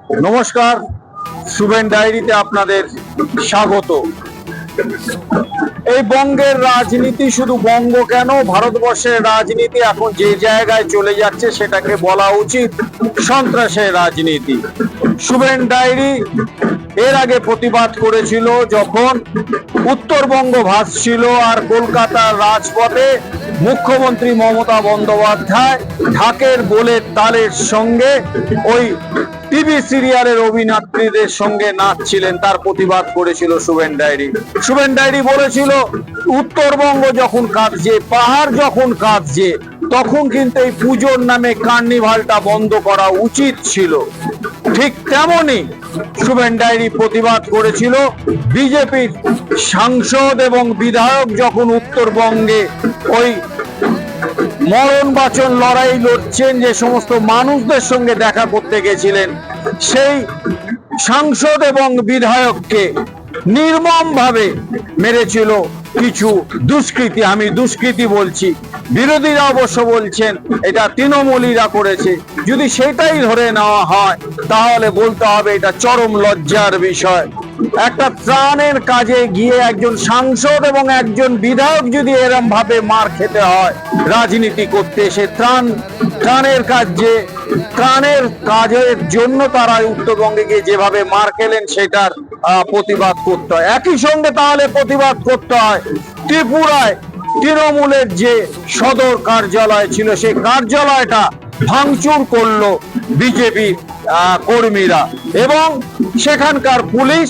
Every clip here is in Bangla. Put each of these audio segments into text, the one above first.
নমস্কার, শুভেন ডায়েরিতে আপনাদের স্বাগত। এই বঙ্গের রাজনীতি, শুধু বঙ্গ কেন, ভারতবর্ষের রাজনীতি এখন যে জায়গায় চলে যাচ্ছে সেটাকে বলা উচিত সন্ত্রাসের রাজনীতি। শুভেন ডায়েরি এর আগে প্রতিবাদ করেছিল যখন উত্তরবঙ্গ ভাসছিল আর কলকাতার রাজপথে মুখ্যমন্ত্রী মমতা বন্দ্যোপাধ্যায় ঢাকের বোলের তালের সঙ্গে ওই টিভি সিরিয়ালের অভিনেত্রীদের সঙ্গে নাচছিলেন, তার প্রতিবাদ করেছিল শুভেন ডায়েরি। শুভেন ডায়েরি বলেছিল উত্তরবঙ্গ যখন কাঁদছে, পাহাড় যখন কাঁদছে, তখন কিন্তু এই পুজোর নামে কার্নিভালটা বন্ধ করা উচিত ছিল। ঠিক তেমনই শুভেন ডায়েরি প্রতিবাদ করেছিল বিজেপির সাংসদ এবং বিধায়ক যখন উত্তরবঙ্গে ওই মরণ বাঁচন লড়াই লড়ছেন, যে সমস্ত মানুষদের সঙ্গে দেখা করতে গেছিলেন, সেই সাংসদ এবং বিধায়ককে নির্মমভাবে মেরেছিল কিছু দুষ্কৃতী। আমি দুষ্কৃতী বলছি, বিরোধীরা অবশ্য বলছেন এটা তৃণমূলীরা করেছে। যদি সেটাই ধরে নেওয়া হয় তাহলে বলতে হবে এটা চরম লজ্জার বিষয়। একটা ত্রাণের কাজে গিয়ে একজন সাংসদ এবং একজন বিধায়ক যদি এরম ভাবে মার খেতে হয় রাজনীতি করতে, সে ত্রাণের কাজের জন্য তারা উত্তরবঙ্গে গিয়ে যেভাবে মার খেলেন সেটার প্রতিবাদ করতে হয়। একই সঙ্গে তাহলে প্রতিবাদ করতে হয় ত্রিপুরায় তৃণমূলের যে সদর কার্যালয় ছিল, সেই কার্যালয়টা ভাঙচুর করলো বিজেপি কর্মীরা এবং সেখানকার পুলিশ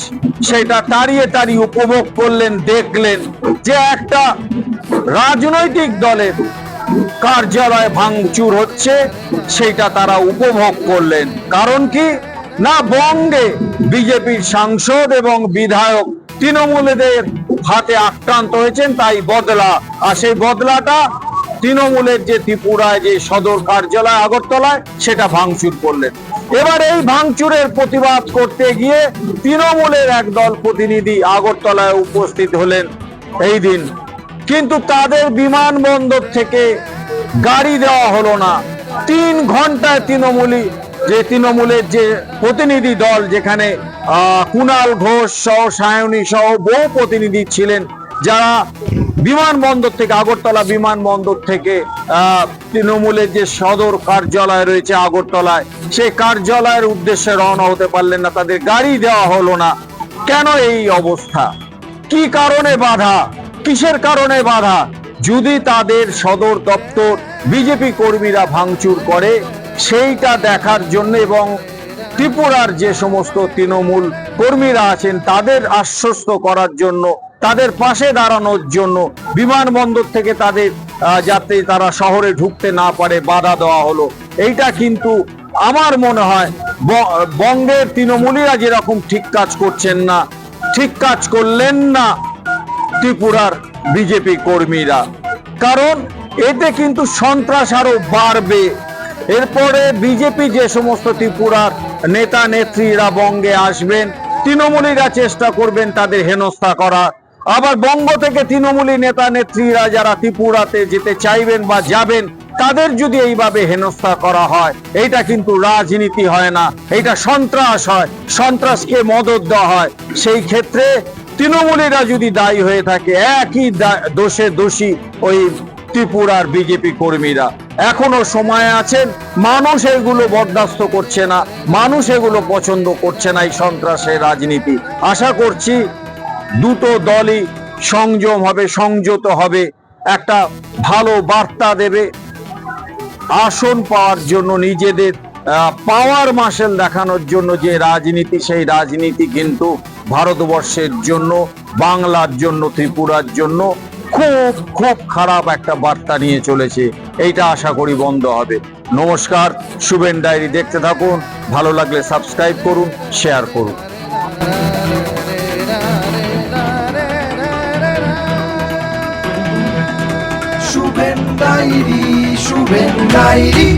সেটা তাড়িয়ে উপভোগ করলেন, দেখলেন যে একটা রাজনৈতিক দলের কার্যালয় ভাঙচুর হচ্ছে, সেটা তারা উপভোগ করলেন। কারণ কি না, বঙ্গে বিজেপির সাংসদ এবং বিধায়ক তৃণমূলীদের হাতে আক্রান্ত হয়েছেন, তাই বদলা। আর সেই বদলাটা তৃণমূলের যে ত্রিপুরায় যে সদর কার্যালয় আগরতলায়, সেটা ভাঙচুর করলেন। এবার এই ভাঙচুরের প্রতিবাদ করতে গিয়ে তৃণমূলের একদল প্রতিনিধি আগরতলায় উপস্থিত হলেন এই দিন, কিন্তু তাদের বিমানবন্দর থেকে গাড়ি দেওয়া হলো না। 3 ঘন্টায় তৃণমূলের যে প্রতিনিধি দল, যেখানে কুণাল ঘোষ সহ সায়নী সহ বহু প্রতিনিধি ছিলেন, যারা বিমানবন্দর থেকে আগরতলা বিমানবন্দর থেকে তৃণমূলের যে সদর কার্যালয় রয়েছে আগরতলায়, সেই কার্যালয়ের উদ্দেশ্যে রওনা হতে পারলেন না, তাদের গাড়ি দেওয়া হলো না। কেন এই অবস্থা? কি কারণে বাধা? কিসের কারণে বাধা? যদি তাদের সদর দপ্তর বিজেপি কর্মীরা ভাঙচুর করে সেইটা দেখার জন্য এবং ত্রিপুরার যে সমস্ত তৃণমূল কর্মীরা আছেন তাদের আশ্বস্ত করার জন্য, তাদের পাশে দাঁড়ানোর জন্য বিমানবন্দর থেকে তাদের যাতে তারা শহরে ঢুকতে না পারে বাধা দেওয়া হলো। এইটা কিন্তু আমার মনে হয় বঙ্গের তৃণমূলীরা যেরকম ঠিক কাজ করছেন না, ঠিক কাজ করলেন না ত্রিপুরার বিজেপি কর্মীরা। কারণ এতে কিন্তু সন্ত্রাস আরো বাড়বে। এরপরে বিজেপি যে সমস্ত ত্রিপুরার নেতা নেত্রীরা বঙ্গে আসবেন, তৃণমূলীরা চেষ্টা করবেন তাদের হেনস্থা করা। আবার বঙ্গ থেকে তৃণমূলী নেতা নেত্রীরা যারা ত্রিপুরাতে যেতে চাইবেন বা যাবেন, তাদের যদি এইভাবে হেনস্থা করা হয়, এইটা কিন্তু রাজনীতি হয় না, এটা সন্ত্রাস হয়, সন্ত্রাসকে মদত দেওয়া হয়। সেই ক্ষেত্রে তৃণমূলীরা যদি দায়ী হয়ে থাকে, একই দোষে দোষী ওই ত্রিপুরার বিজেপি কর্মীরা। এখনো সময় আছেন, মানুষ এগুলো বরদাস্ত করছে না, মানুষ এগুলো পছন্দ করছে না, এই সন্ত্রাসের রাজনীতি। আশা করছি দুটো দলই সংযম হবে, সংযত হবে, একটা ভালো বার্তা দেবে। আসন পাওয়ার জন্য, নিজেদের পাওয়ার মাসেল দেখানোর জন্য যে রাজনীতি, সেই রাজনীতি কিন্তু ভারতবর্ষের জন্য, বাংলার জন্য, ত্রিপুরার জন্য খুব খুব খারাপ একটা বার্তা নিয়ে চলেছে। এইটা আশা করি বন্ধ হবে। নমস্কার, শুভেন ডায়েরি দেখতে থাকুন, ভালো লাগলে সাবস্ক্রাইব করুন, শেয়ার করুন। Shuven diary, Shuven diary.